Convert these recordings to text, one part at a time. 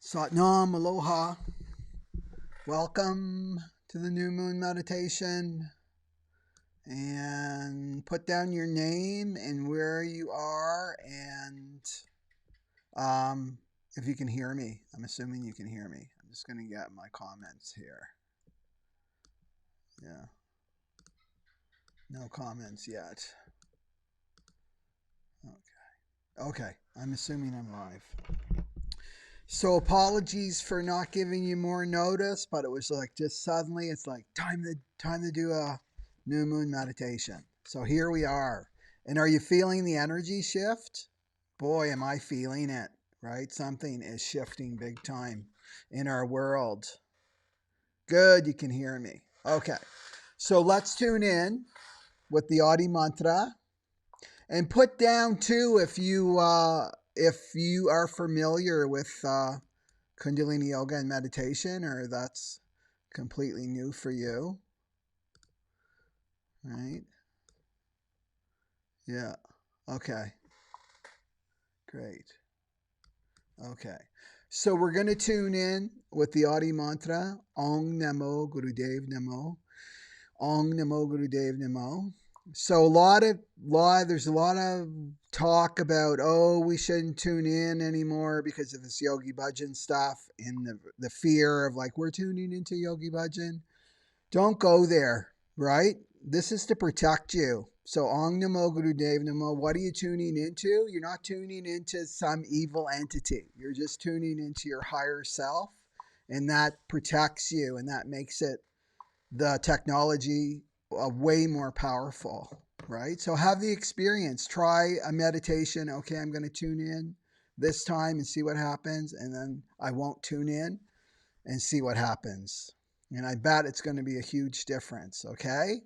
Satnam, aloha. Welcome to the new moon meditation. And put down your name and where you are, and if you can hear me. I'm assuming you can hear me. I'm just going to get my comments here. Yeah. No comments yet. Okay. I'm assuming I'm live. So apologies for not giving you more notice, but it was like just suddenly it's like time to do a new moon meditation. So here we are. And are you feeling the energy shift? Boy, am I feeling it, right? Something is shifting big time in our world. Good, you can hear me. Okay. So let's tune in with the Adi mantra. And put down too if you are familiar with Kundalini yoga and meditation, or that's completely new for you, right? Yeah. Okay. Great. Okay. So we're going to tune in with the Adi mantra, Ong Namo Gurudev Namo. Ong Namo Gurudev Namo. So there's a lot of talk about, oh, we shouldn't tune in anymore because of this Yogi Bhajan stuff, and the fear of like, we're tuning into Yogi Bhajan. Don't go there, right? This is to protect you. So Ong Namo Gurudev Namo, what are you tuning into? You're not tuning into some evil entity. You're just tuning into your higher self, and that protects you, and that makes it the technology way more powerful, right? So have the experience. Try a meditation. Okay, I'm going to tune in this time and see what happens, and then I won't tune in and see what happens. And I bet it's going to be a huge difference. Okay,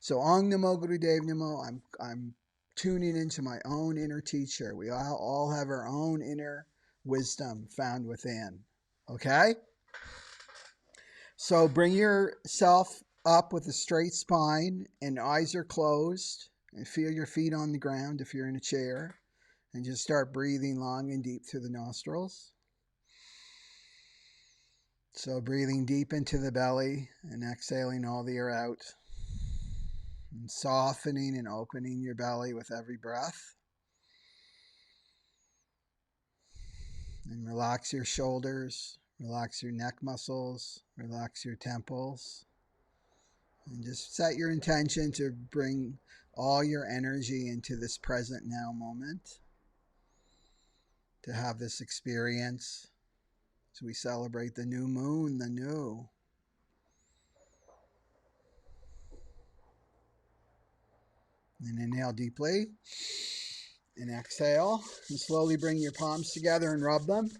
so Ong Namo Gurudev Namo. I'm tuning into my own inner teacher. We all have our own inner wisdom found within. Okay. So bring yourself up with a straight spine and eyes are closed, and feel your feet on the ground if you're in a chair, and just start breathing long and deep through the nostrils. So breathing deep into the belly and exhaling all the air out, and softening and opening your belly with every breath. And relax your shoulders, relax your neck muscles, relax your temples. And just set your intention to bring all your energy into this present now moment, to have this experience as we celebrate the new moon, the new. And inhale deeply and exhale. And slowly bring your palms together and rub them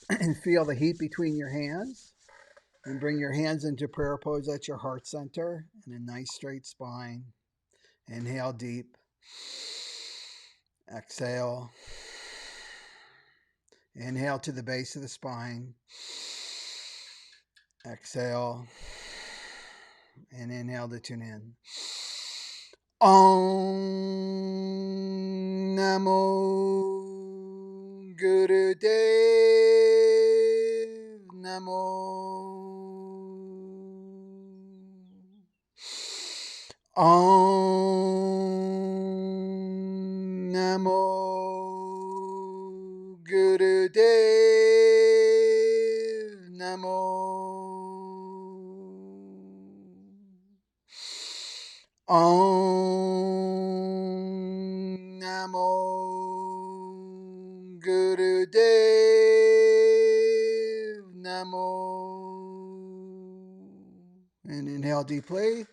and feel the heat between your hands. And bring your hands into prayer pose at your heart center and a nice straight spine. Inhale deep. Exhale. Inhale to the base of the spine. Exhale. And inhale to tune in. Om Namo Gurudev Namo. Om Namo Gurudev Namo. Om Namo Gurudev Namo. And inhale deeply.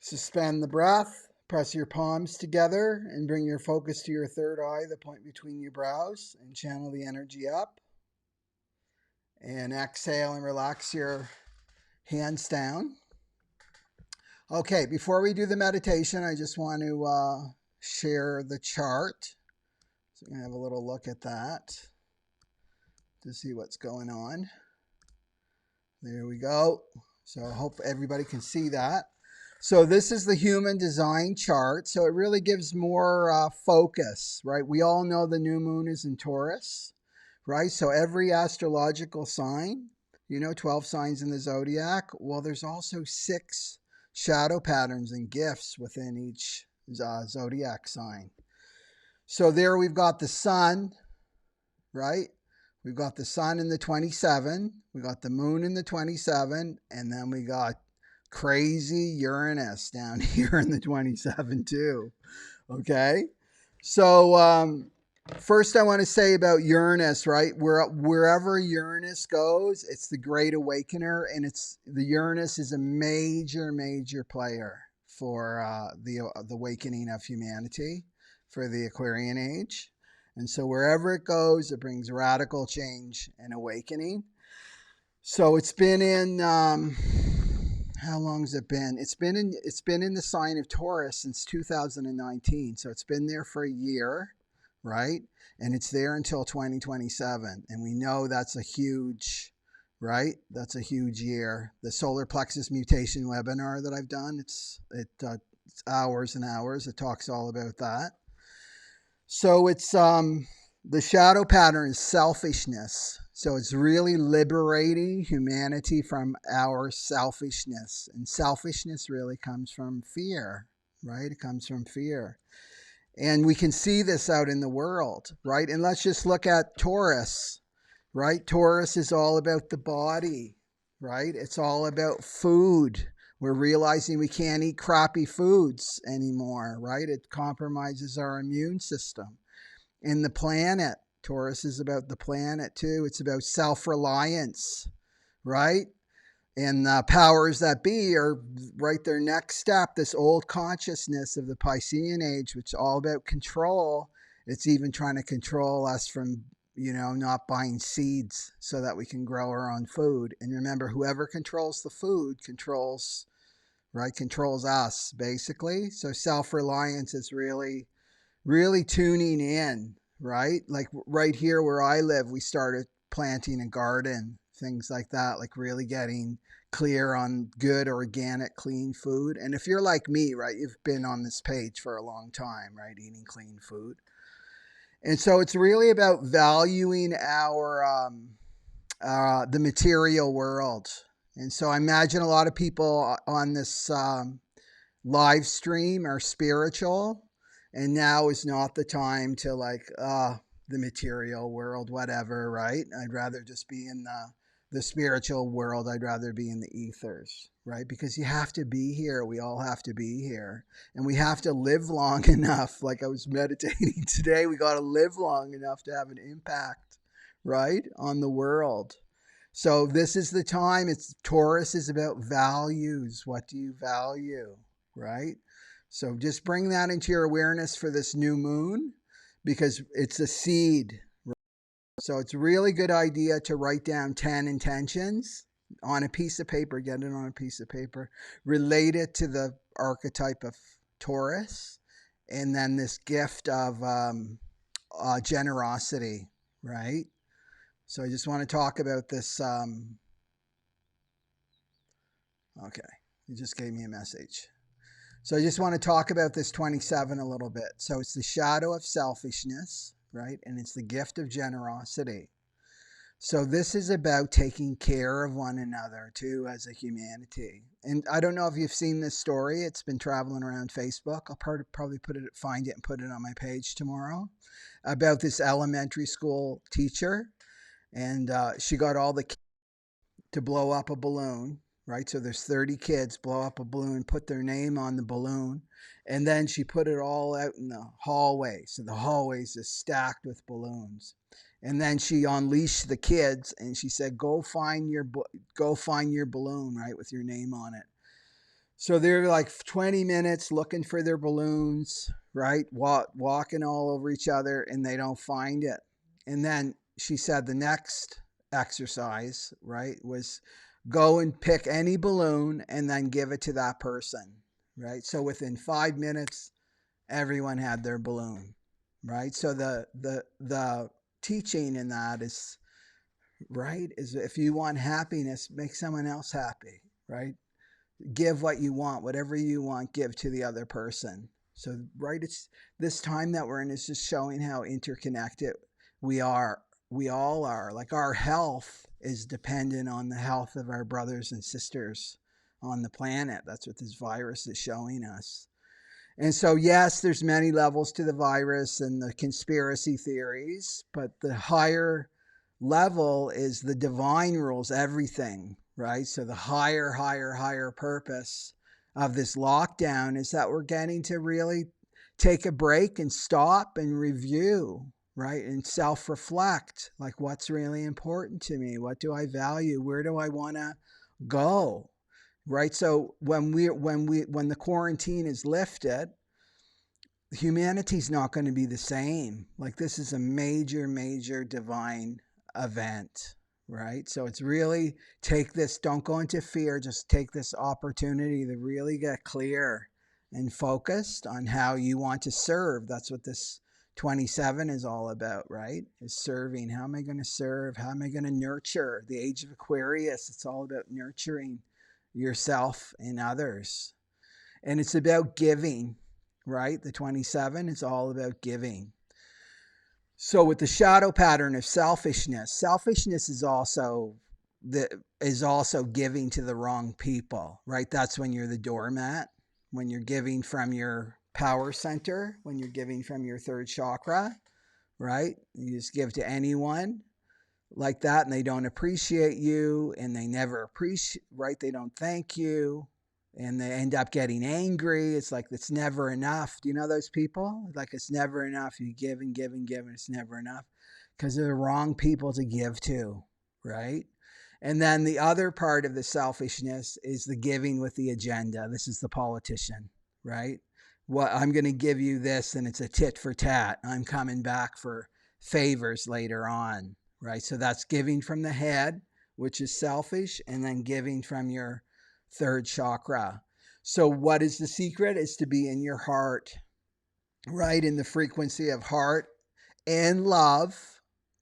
Suspend the breath. Press your palms together and bring your focus to your third eye, the point between your brows, and channel the energy up. And exhale and relax your hands down. Okay, before we do the meditation, I just want to share the chart. So I'm going to have a little look at that to see what's going on. There we go. So I hope everybody can see that. So this is the human design chart. So it really gives more focus, right? We all know the new moon is in Taurus, right? So every astrological sign, 12 signs in the zodiac, well, there's also 6 shadow patterns and gifts within each zodiac sign. So there we've got the sun, right? We've got the sun in the 27, we got the moon in the 27, and then we got crazy Uranus down here in the 27 too. Okay? So first I want to say about Uranus, right? Wherever Uranus goes, it's the great awakener, and the Uranus is a major, major player for the awakening of humanity, for the Aquarian age. And so wherever it goes, it brings radical change and awakening. So it's been in how long has it been? It's been in the sign of Taurus since 2019. So it's been there for a year, right? And it's there until 2027. And we know that's a huge, right? That's a huge year. The solar plexus mutation webinar that I've done, it's hours and hours. It talks all about that. So it's the shadow pattern is selfishness. So it's really liberating humanity from our selfishness. And selfishness really comes from fear, right? It comes from fear. And we can see this out in the world, right? And let's just look at Taurus, right? Taurus is all about the body, right? It's all about food. We're realizing we can't eat crappy foods anymore, right? It compromises our immune system. And the planet, Taurus is about the planet too. It's about self-reliance, right? And the powers that be are right their next step, this old consciousness of the Piscean age, which is all about control. It's even trying to control us from, not buying seeds so that we can grow our own food. And remember, whoever controls the food controls us, basically. So self-reliance is really, really tuning in, right? Like right here where I live, we started planting a garden, things like that, like really getting clear on good, organic, clean food. And if you're like me, right, you've been on this page for a long time, right, eating clean food. And so it's really about valuing the material world. And so I imagine a lot of people on this live stream are spiritual, and now is not the time to the material world, whatever, right? I'd rather just be in the spiritual world. I'd rather be in the ethers, right? Because you have to be here. We all have to be here. And we have to live long enough. Like I was meditating today, we got to live long enough to have an impact, right, on the world. So this is the time. Taurus is about values. What do you value, right? So just bring that into your awareness for this new moon, because it's a seed. So it's a really good idea to write down 10 intentions on a piece of paper. Get it on a piece of paper. Relate it to the archetype of Taurus. And then this gift of generosity, right? So I just want to talk about this. Okay, you just gave me a message. So I just want to talk about this 27 a little bit. So it's the shadow of selfishness, right? And it's the gift of generosity. So this is about taking care of one another too as a humanity. And I don't know if you've seen this story. It's been traveling around Facebook. I'll probably find it and put it on my page tomorrow, about this elementary school teacher. And she got all the kids to blow up a balloon, right? So there's 30 kids, blow up a balloon, put their name on the balloon, and then she put it all out in the hallway. So the hallways is stacked with balloons. And then she unleashed the kids and she said, go find your balloon, right, with your name on it. So they're like 20 minutes looking for their balloons, right? Walking all over each other, and they don't find it. And then she said the next exercise, right, was go and pick any balloon and then give it to that person, right? So within 5 minutes, everyone had their balloon, right? So the teaching in that is, right, is if you want happiness, make someone else happy, right? Give what you want, whatever you want, give to the other person. So, right, it's this time that we're in is just showing how interconnected we are We all are. Like our health is dependent on the health of our brothers and sisters on the planet. That's what this virus is showing us. And so, yes, there's many levels to the virus and the conspiracy theories, but the higher level is the divine rules everything, right? So the higher purpose of this lockdown is that we're getting to really take a break and stop and review, right? And self-reflect, like what's really important to me? What do I value? Where do I want to go? Right? So when the quarantine is lifted, humanity's not going to be the same. Like this is a major divine event, right? So it's really take this, don't go into fear, just take this opportunity to really get clear and focused on how you want to serve. That's what this 27 is all about, right? Is serving. How am I going to serve? How am I going to nurture? The age of Aquarius, it's all about nurturing yourself and others. And it's about giving, right? The 27 is all about giving. So with the shadow pattern of selfishness is also giving to the wrong people, right? That's when you're the doormat, when you're giving from your power center, when you're giving from your third chakra, right? You just give to anyone like that and they don't appreciate you and they never appreciate, right? They don't thank you and they end up getting angry. It's like, it's never enough. Do you know those people? Like, it's never enough. You give and give and give and it's never enough because they're the wrong people to give to, right? And then the other part of the selfishness is the giving with the agenda. This is the politician, right? What I'm going to give you this and it's a tit for tat. I'm coming back for favors later on. Right? So that's giving from the head, which is selfish, and then giving from your third chakra. So what is the secret? Is to be in your heart, right? In the frequency of heart and love,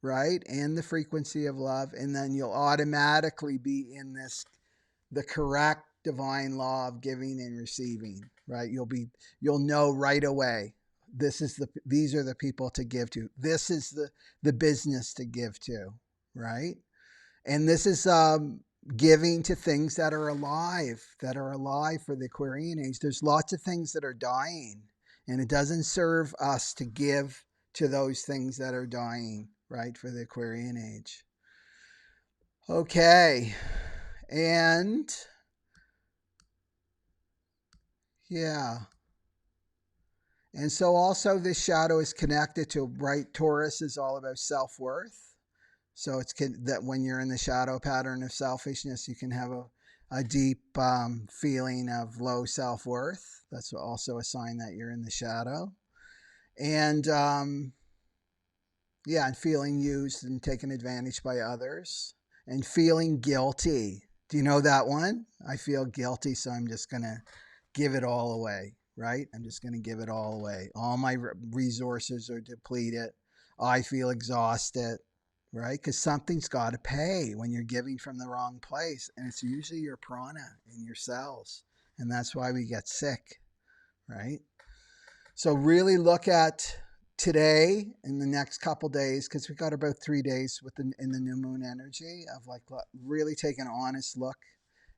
right? And the frequency of love. And then you'll automatically be in the correct divine law of giving and receiving, right? You'll know right away. These are the people to give to. This is the business to give to, right? And this is giving to things that are alive for the Aquarian age. There's lots of things that are dying, and it doesn't serve us to give to those things that are dying, right, for the Aquarian age. Okay, and yeah. And so also this shadow is connected to, right, Taurus is all about self-worth. So it's that when you're in the shadow pattern of selfishness, you can have a deep feeling of low self-worth. That's also a sign that you're in the shadow. And and feeling used and taken advantage by others. And feeling guilty. Do you know that one? I feel guilty, so I'm just going to give it all away. Right? I'm just going to give it all away. All my resources are depleted. I feel exhausted, right? Because something's got to pay when you're giving from the wrong place. And it's usually your prana in your cells. And that's why we get sick, right? So really look at today in the next couple days, because we've got about 3 days in the new moon energy of like really take an honest look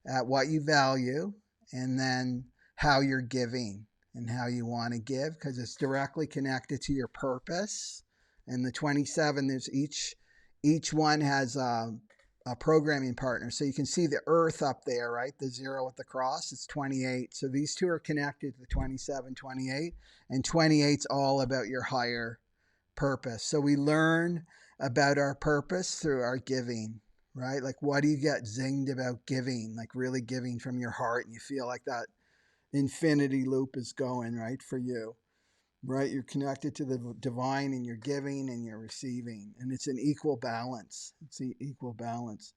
at what you value and then how you're giving and how you want to give, because it's directly connected to your purpose. And the 27, there's each one has a programming partner. So you can see the earth up there, right? The 0 with the cross, it's 28. So these two are connected to the 27, 28. And 28's all about your higher purpose. So we learn about our purpose through our giving, right? Like, what do you get zinged about giving? Like really giving from your heart, and you feel like that infinity loop is going, right, for you, right? You're connected to the divine and you're giving and you're receiving, and it's an equal balance. It's the equal balance.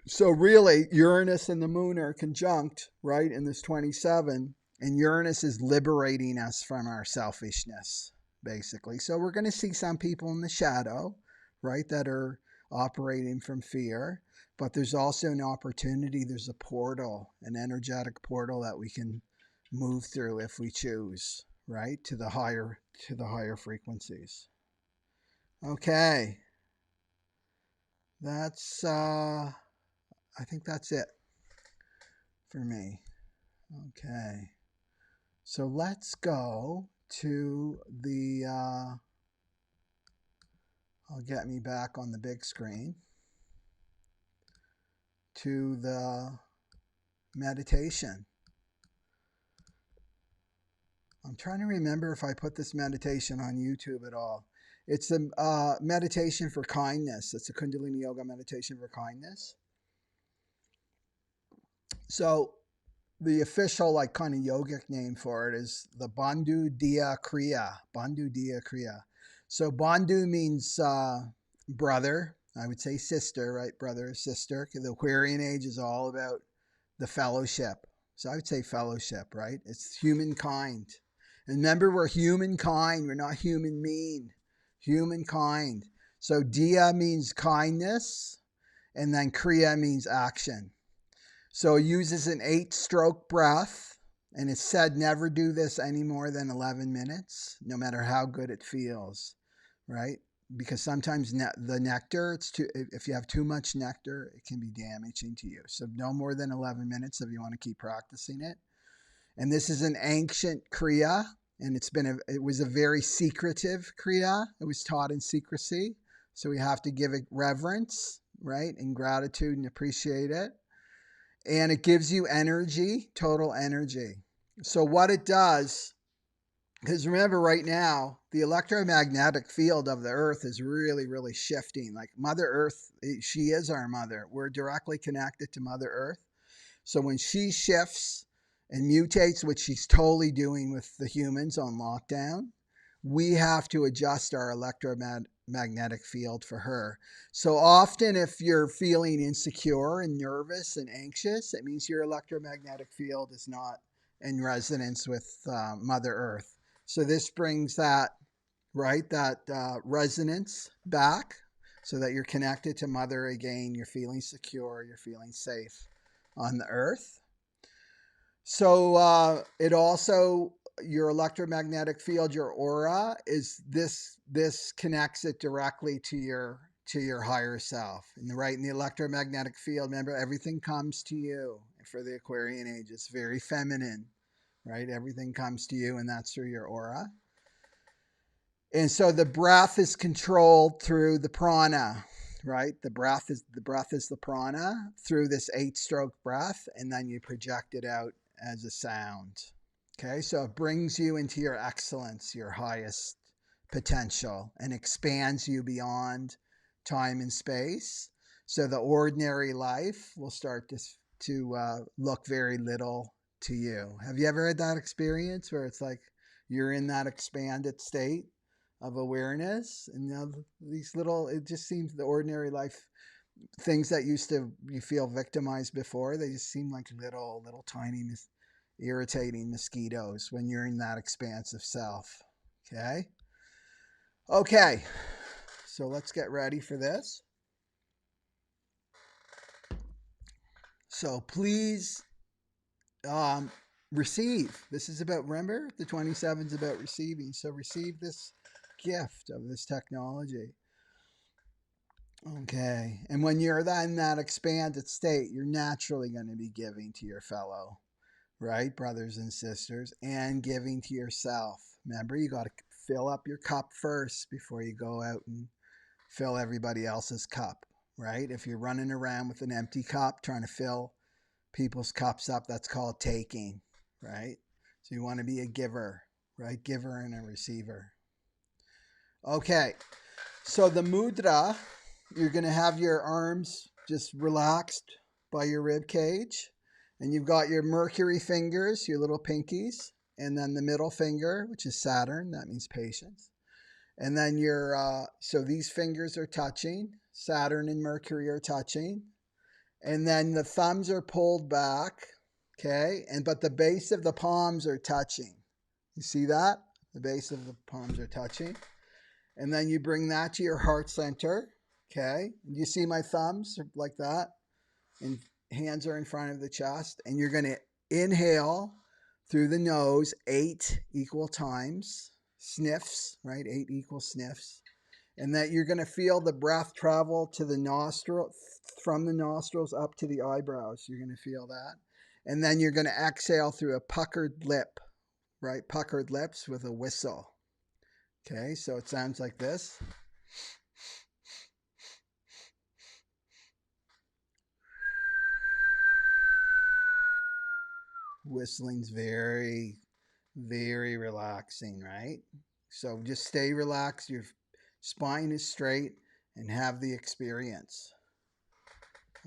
So really, Uranus and the moon are conjunct, right, in this 27, and Uranus is liberating us from our selfishness, basically. So we're going to see some people in the shadow, right, that are operating from fear. But there's also an opportunity. There's a portal, an energetic portal that we can move through if we choose, right, to the higher frequencies. Okay. that's, I think that's it for me. Okay. So let's go to the, I'll get me back on the big screen, to the meditation. I'm trying to remember if I put this meditation on YouTube at all. It's a meditation for kindness. It's a Kundalini Yoga meditation for kindness. So the official like kind of yogic name for it is the Bandhu Diya Kriya. Bandhu Diya Kriya. So Bandhu means brother. I would say sister, right? Brother, sister. The Aquarian age is all about the fellowship. So I would say fellowship, right? It's humankind. And remember, we're humankind. We're not human mean. Humankind. So Diya means kindness, and then Kriya means action. So it uses an 8-stroke breath, and it's said never do this any more than 11 minutes, no matter how good it feels, right? Because sometimes the nectar, if you have too much nectar, it can be damaging to you. So no more than 11 minutes if you want to keep practicing it. And this is an ancient Kriya, and it was a very secretive Kriya. It was taught in secrecy. So we have to give it reverence, right? And gratitude and appreciate it. And it gives you energy, total energy. So what it does, because remember right now, the electromagnetic field of the earth is really, really shifting. Like Mother Earth, she is our mother. We're directly connected to Mother Earth. So when she shifts and mutates, which she's totally doing with the humans on lockdown, we have to adjust our electromagnetic field for her. So often if you're feeling insecure and nervous and anxious, it means your electromagnetic field is not in resonance with Mother Earth. So this brings that, right, that resonance back so that you're connected to Mother again. You're feeling secure, you're feeling safe on the earth. So it also, your electromagnetic field, your aura, is this connects it directly to your higher self. And right in the electromagnetic field, remember, everything comes to you. For the Aquarian age, it's very feminine, right? Everything comes to you, and that's through your aura. And so the breath is controlled through the prana, right? The breath is the prana through this 8-stroke breath, and then you project it out as a sound. Okay, so it brings you into your excellence, your highest potential, and expands you beyond time and space. So the ordinary life will start to look very little to you. Have you ever had that experience where it's like you're in that expanded state of awareness, and now these little, it just seems the ordinary life things that used to you feel victimized before, they just seem like little tiny irritating mosquitoes when you're in that expansive self. Okay, so let's get ready for this. So please receive. This is about, remember, the 27 is about receiving. So receive this gift of this technology. Okay, and when you're in that expanded state, you're naturally going to be giving to your fellow, right, brothers and sisters, and giving to yourself. Remember, you got to fill up your cup first before you go out and fill everybody else's cup, right? If you're running around with an empty cup trying to fill people's cups up, that's called taking, right? So you want to be a giver, right? Giver and a receiver. Okay, so the mudra, you're going to have your arms just relaxed by your rib cage, and you've got your Mercury fingers, your little pinkies, and then the middle finger, which is Saturn, that means patience. And then so these fingers are touching, Saturn and Mercury are touching, and then the thumbs are pulled back, okay? But the base of the palms are touching. You see that? The base of the palms are touching. And then you bring that to your heart center, okay? You see my thumbs like that? And hands are in front of the chest. And you're going to inhale through the nose 8 equal times. Sniffs, right? 8 equal sniffs. and that you're going to feel the breath travel to the nostril, from the nostrils up to the eyebrows. You're going to feel that. And then you're going to exhale through a puckered lip, right? Puckered lips with a whistle. Okay, so it sounds like this. Whistling's very, very relaxing, right? So just stay relaxed. Your spine is straight and have the experience.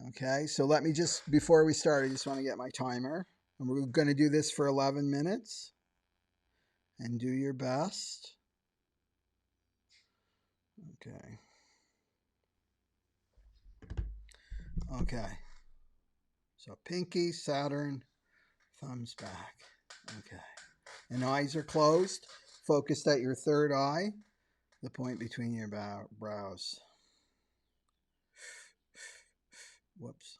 Okay, so let me just, before we start, I just want to get my timer. And we're going to do this for 11 minutes. And do your best. Okay. Okay. So pinky, Saturn, thumbs back. Okay. And eyes are closed. Focused at your third eye, the point between your brows. Whoops.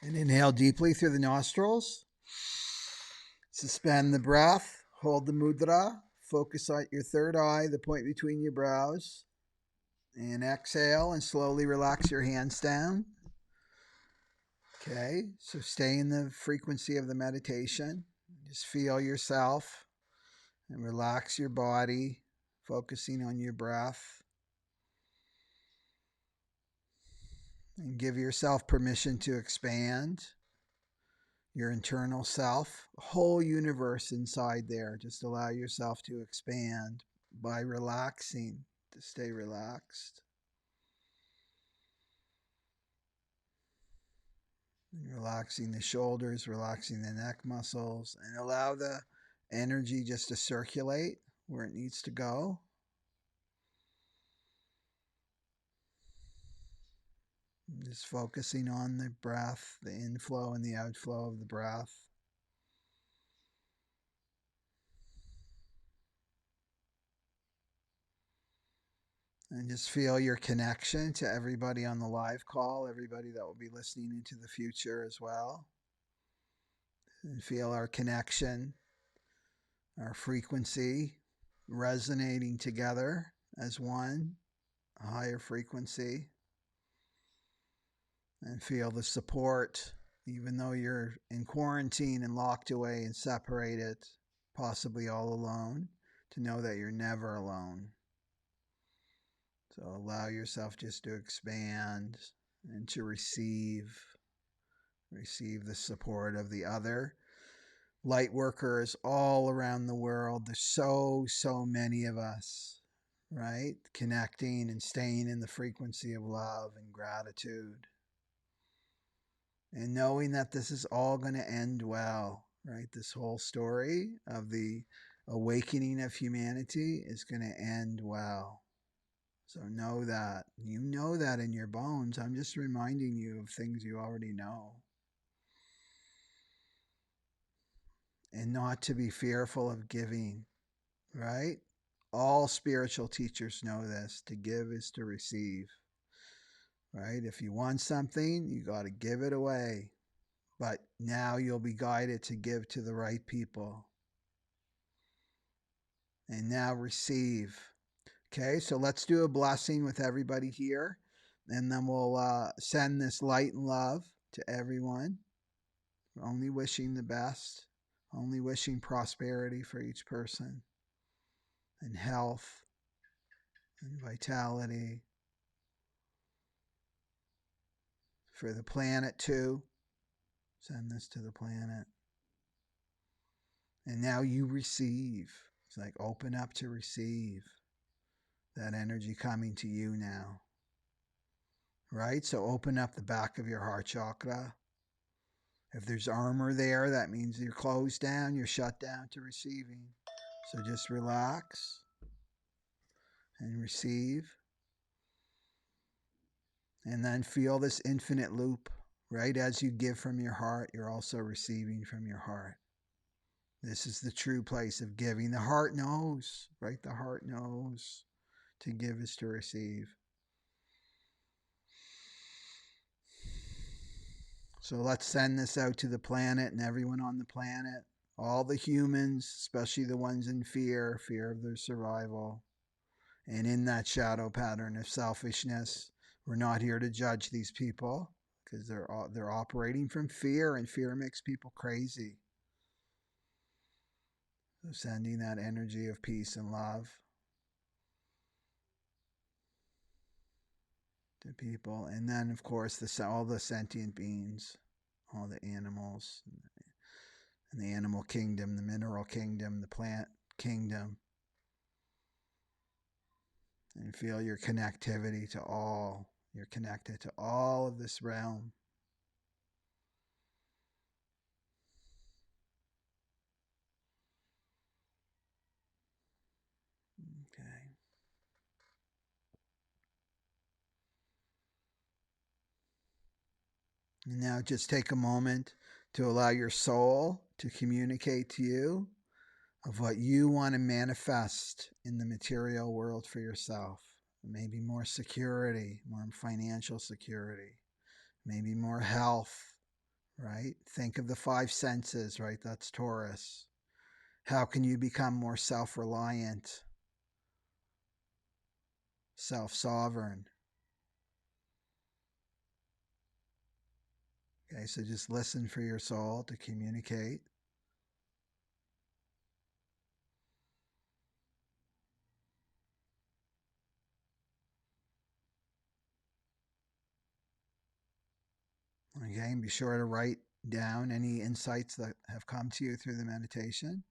And inhale deeply through the nostrils. Suspend the breath. Hold the mudra. Focus on your third eye, the point between your brows. And exhale and slowly relax your hands down. Okay, so stay in the frequency of the meditation. Just feel yourself and relax your body, focusing on your breath. And give yourself permission to expand your internal self, whole universe inside there. Just allow yourself to expand by relaxing, to stay relaxed. And relaxing the shoulders, relaxing the neck muscles, and allow the energy just to circulate where it needs to go. Just focusing on the breath, the inflow and the outflow of the breath. And just feel your connection to everybody on the live call, everybody that will be listening into the future as well. And feel our connection, our frequency resonating together as one, a higher frequency. And feel the support, even though you're in quarantine and locked away and separated, possibly all alone, to know that you're never alone. So allow yourself just to expand and to receive the support of the other light workers all around the world. There's so many of us, right? Connecting and staying in the frequency of love and gratitude. And knowing that this is all going to end well, right? This whole story of the awakening of humanity is going to end well. So know that. You know that in your bones. I'm just reminding you of things you already know. And not to be fearful of giving, right? All spiritual teachers know this. To give is to receive, right? If you want something, you got to give it away. But now you'll be guided to give to the right people. And now receive. Okay, so let's do a blessing with everybody here. And then we'll send this light and love to everyone. Only wishing the best. Only wishing prosperity for each person. And health. And vitality. For the planet too. Send this to the planet. And now you receive. It's like open up to receive that energy coming to you now. Right? So open up the back of your heart chakra. If there's armor there, that means you're closed down, you're shut down to receiving. So just relax and receive. And then feel this infinite loop. Right? As you give from your heart, you're also receiving from your heart. This is the true place of giving. The heart knows, right? The heart knows. To give is to receive. So let's send this out to the planet and everyone on the planet. All the humans, especially the ones in fear of their survival. And in that shadow pattern of selfishness, we're not here to judge these people because they're operating from fear, and fear makes people crazy. So sending that energy of peace and love to people. And then, of course, all the sentient beings, all the animals, and the animal kingdom, the mineral kingdom, the plant kingdom. And feel your connectivity to all. You're connected to all of this realm. Okay. And now just take a moment to allow your soul to communicate to you of what you want to manifest in the material world for yourself. Maybe more security, more financial security, maybe more health, right? Think of the five senses, right? That's Taurus. How can you become more self-reliant, self-sovereign? Okay, so just listen for your soul to communicate. Okay, and be sure to write down any insights that have come to you through the meditation.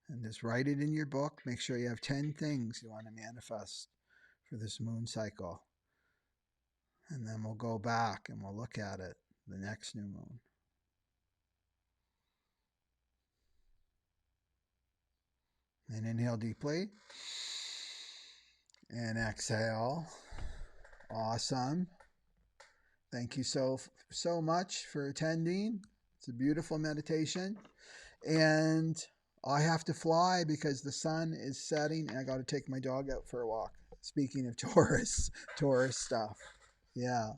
And just write it in your book. Make sure you have 10 things you want to manifest for this moon cycle. And then we'll go back and we'll look at it the next new moon. And inhale deeply. And exhale. Awesome. Thank you so much for attending. It's a beautiful meditation. And I have to fly because the sun is setting and I got to take my dog out for a walk. Speaking of Taurus stuff. Yeah.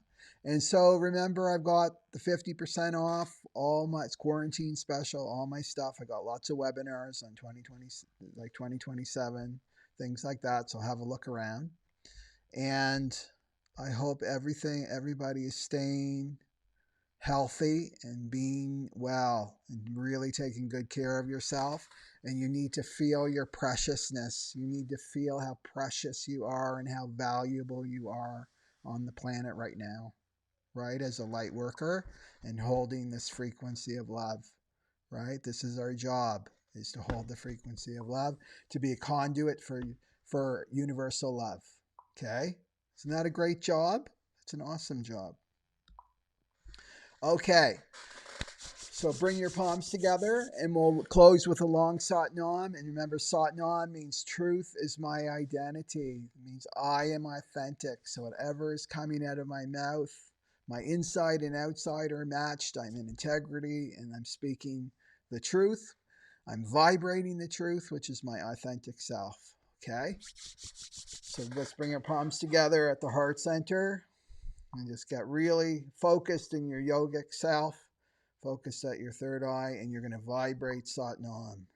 And so remember, I've got the 50% off all my, it's quarantine special, all my stuff. I got lots of webinars on 2020, like 2027, things like that. So have a look around. And I hope everybody is staying healthy and being well and really taking good care of yourself. And you need to feel your preciousness. You need to feel how precious you are and how valuable you are on the planet right now, right? As a light worker and holding this frequency of love, right? This is our job, is to hold the frequency of love, to be a conduit for universal love. Okay? Isn't that a great job? It's an awesome job. Okay. So bring your palms together and we'll close with a long Sat Nam. And remember, Sat Nam means truth is my identity. It means I am authentic. So whatever is coming out of my mouth, my inside and outside are matched. I'm in integrity and I'm speaking the truth. I'm vibrating the truth, which is my authentic self. Okay? So let's bring our palms together at the heart center and just get really focused in your yogic self. Focus at your third eye, and you're going to vibrate Sat Nam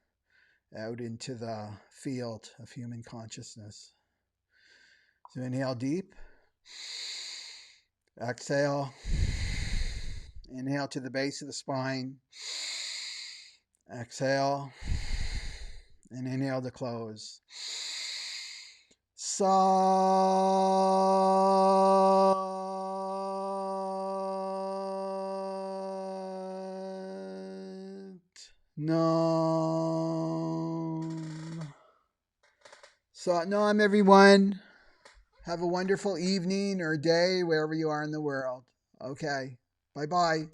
out into the field of human consciousness. So inhale deep. Exhale. Inhale to the base of the spine. Exhale. And inhale to close. Sat Nam. Sat Nam, everyone. Have a wonderful evening or day wherever you are in the world. Okay. Bye-bye.